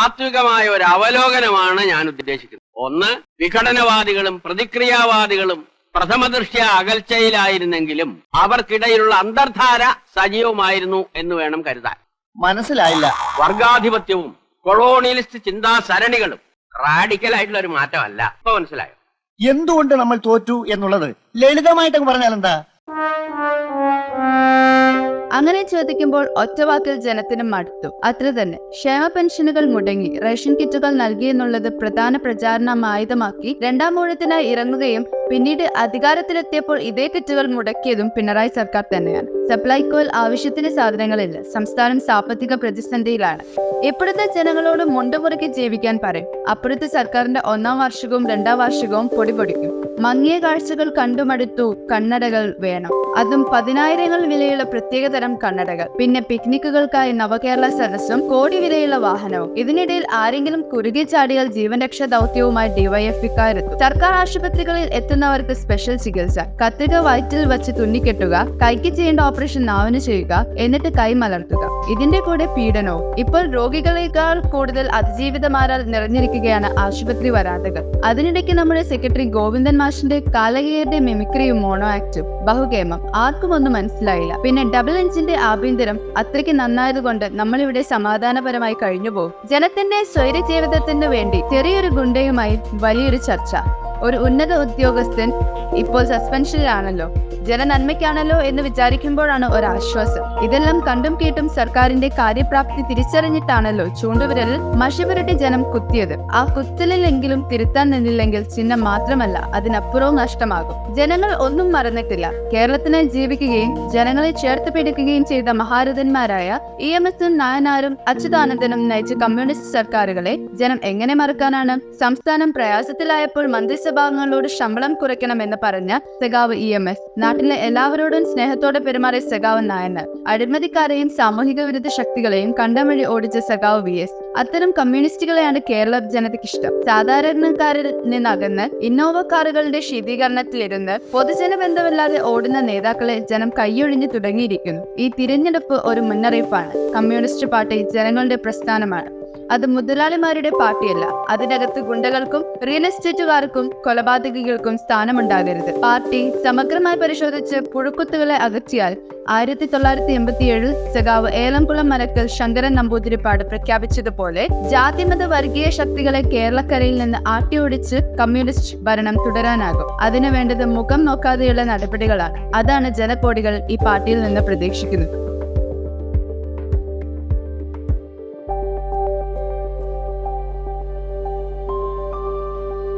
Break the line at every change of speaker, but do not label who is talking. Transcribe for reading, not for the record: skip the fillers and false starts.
താത്വികമായ ഒരു അവലോകനമാണ് ഞാൻ ഉദ്ദേശിക്കുന്നത്. ഒന്ന്, വിഘടനവാദികളും പ്രതിക്രിയാവാദികളും പ്രഥമദൃഷ്ട്യ അകൽച്ചയിലായിരുന്നെങ്കിലും അവർക്കിടയിലുള്ള അന്തർധാര സജീവമായിരുന്നു എന്ന് വേണം കരുതാൻ.
മനസ്സിലായില്ല.
വർഗാധിപത്യവും കൊളോണിയലിസ്റ്റ് ചിന്താ സരണികളും റാഡിക്കൽ ആയിട്ടുള്ള ഒരു മാറ്റമല്ല. ഇപ്പൊ മനസ്സിലായോ?
എന്തുകൊണ്ട് നമ്മൾ തോറ്റു എന്നുള്ളത് ലളിതമായിട്ടൊക്കെ പറഞ്ഞാൽ എന്താ?
അങ്ങനെ ചോദിക്കുമ്പോൾ ഒറ്റവാക്കിൽ ജനത്തിന് മടുത്തു. അത്ര തന്നെ. ക്ഷേമ പെൻഷനുകൾ മുടങ്ങി റേഷൻ കിറ്റുകൾ നൽകിയെന്നുള്ളത് പ്രധാന പ്രചാരണമായുധമാക്കി രണ്ടാം ഊഴത്തിനായി ഇറങ്ങുകയും പിന്നീട് അധികാരത്തിലെത്തിയപ്പോൾ ഇതേ കിറ്റുകൾ മുടക്കിയതും പിണറായി സർക്കാർ തന്നെയാണ്. സപ്ലൈകോയിൽ ആവശ്യത്തിന് സാധനങ്ങളില്ല. സംസ്ഥാനം സാമ്പത്തിക പ്രതിസന്ധിയിലാണ്. ഇപ്പോഴത്തെ ജനങ്ങളോട് മുണ്ടുമുറുക്കി ജീവിക്കാൻ പറയും. അപ്പുറത്തെ സർക്കാരിന്റെ 1ാം വാർഷികവും 2ാം വാർഷികവും പൊടിപൊടിക്കും. മങ്ങിയ കാഴ്ചകൾ കണ്ടുമടുത്തു. കണ്ണടകൾ വേണം. അതും 10,000 വിലയുള്ള പ്രത്യേകതരം കണ്ണടകൾ. പിന്നെ പിക്നിക്കുകൾക്കായി നവകേരള സദസ്സും കോടി വിലയുള്ള വാഹനവും. ഇതിനിടയിൽ ആരെങ്കിലും കുറുകെ ചാടിയാൽ ജീവൻ രക്ഷാ ദൗത്യവുമായി ഡിവൈഎഫ്ഐക്കാരെത്തും. സർക്കാർ ആശുപത്രികളിൽ എത്തുന്നവർക്ക് സ്പെഷ്യൽ ചികിത്സ. കത്രിക വയറ്റിൽ വച്ച് തുന്നിക്കെട്ടുക, കൈക്ക് ചെയ്യേണ്ട ഓപ്പറേഷൻ നാവിന് ചെയ്യുക, എന്നിട്ട് കൈ മലർത്തുക. ഇതിന്റെ കൂടെ പീഡനവും. ഇപ്പോൾ രോഗികളെക്കാൾ കൂടുതൽ അതിജീവിതമാരാൽ നിറഞ്ഞിരിക്കുകയാണ് ആശുപത്രി വരാന്തകൾ. അതിനിടയ്ക്ക് നമ്മുടെ സെക്രട്ടറി ഗോവിന്ദൻ മാഷിന്റെ കാലകീയരുടെ മിമിക്രിയും മോണോ ആക്റ്റും. ബഹുകേമം. ആർക്കും ഒന്നും മനസ്സിലായില്ല. പിന്നെ ഡബിൾ എഞ്ചിന്റെ ആഭ്യന്തരം അത്രയ്ക്ക് നന്നായതുകൊണ്ട് നമ്മളിവിടെ സമാധാനപരമായി കഴിഞ്ഞുപോകും. ജനത്തിന്റെ സ്വൈര്യ ജീവിതത്തിന് വേണ്ടി ചെറിയൊരു ഗുണ്ടയുമായി വലിയൊരു ചർച്ച. ഒരു ഉന്നത ഉദ്യോഗസ്ഥൻ ഇപ്പോൾ സസ്പെൻഷനിലാണല്ലോ. ജനനന്മയ്ക്കാണല്ലോ എന്ന് വിചാരിക്കുമ്പോഴാണ് ഒരാശ്വാസം. ഇതെല്ലാം കണ്ടും കേട്ടും സർക്കാരിന്റെ കാര്യപ്രാപ്തി തിരിച്ചറിഞ്ഞിട്ടാണല്ലോ ചൂണ്ടുവിരലിൽ മഷിപുരട്ടി ജനം കുത്തിയത്. ആ കുത്തലിലെങ്കിലും തിരുത്താൻ നിന്നില്ലെങ്കിൽ ചിഹ്നം മാത്രമല്ല, അതിനപ്പുറവും നഷ്ടമാകും. ജനങ്ങൾ ഒന്നും മറന്നിട്ടില്ല. കേരളത്തിനായി ജീവിക്കുകയും ജനങ്ങളെ ചേർത്ത് പിടിക്കുകയും ചെയ്ത മഹാരഥന്മാരായ EMS-ഉം നായനാരും അച്യുതാനന്ദനും നയിച്ച കമ്മ്യൂണിസ്റ്റ് സർക്കാരുകളെ ജനം എങ്ങനെ മറക്കാനാണ്? സംസ്ഥാനം പ്രയാസത്തിലായപ്പോൾ മന്ത്രിസഭാംഗങ്ങളോട് ശമ്പളം കുറയ്ക്കണമെന്ന് പറഞ്ഞ സഖാവ് EMS, നാട്ടിലെ എല്ലാവരോടും സ്നേഹത്തോടെ പെരുമാറിയ സഖാവ് നായനാർ, അഴിമതിക്കാരെയും സാമൂഹിക വിരുദ്ധ ശക്തികളെയും കണ്ടമഴി ഓടിച്ച സഖാവ് VS. അത്തരം കമ്മ്യൂണിസ്റ്റുകളെയാണ് കേരള ജനതയ്ക്കിഷ്ടം. സാധാരണക്കാരിൽ നിന്നകന്ന് ഇന്നോവ കാറുകളുടെ ശീതീകരണത്തിലിരുന്ന് പൊതുജന ബന്ധമില്ലാതെ ഓടുന്ന നേതാക്കളെ ജനം കൈയൊഴിഞ്ഞു തുടങ്ങിയിരിക്കുന്നു. ഈ തിരഞ്ഞെടുപ്പ് ഒരു മുന്നറിയിപ്പാണ്. കമ്മ്യൂണിസ്റ്റ് പാർട്ടി ജനങ്ങളുടെ പ്രസ്ഥാനമാണ്. അത് മുതലാളിമാരുടെ പാർട്ടിയല്ല. അതിനകത്ത് ഗുണ്ടകൾക്കും റിയൽ എസ്റ്റേറ്റുകാർക്കും കൊലപാതകികൾക്കും സ്ഥാനമുണ്ടാകരുത്. പാർട്ടി സമഗ്രമായി പരിശോധിച്ച് പുഴുക്കുത്തുകളെ അകറ്റിയാൽ 1987 സഖാവ് ഏലംകുളം മരക്കൽ ശങ്കരൻ നമ്പൂതിരിപ്പാട് പ്രഖ്യാപിച്ചതുപോലെ ജാതിമത വർഗീയ ശക്തികളെ കേരളക്കരയിൽ നിന്ന് ആട്ടിയോടിച്ച് കമ്മ്യൂണിസ്റ്റ് ഭരണം തുടരാനാകും. അതിനു വേണ്ടത് മുഖം നോക്കാതെയുള്ള നടപടികളാണ്. അതാണ് ജനകോടികൾ ഈ പാർട്ടിയിൽ നിന്ന് പ്രതീക്ഷിക്കുന്നത്.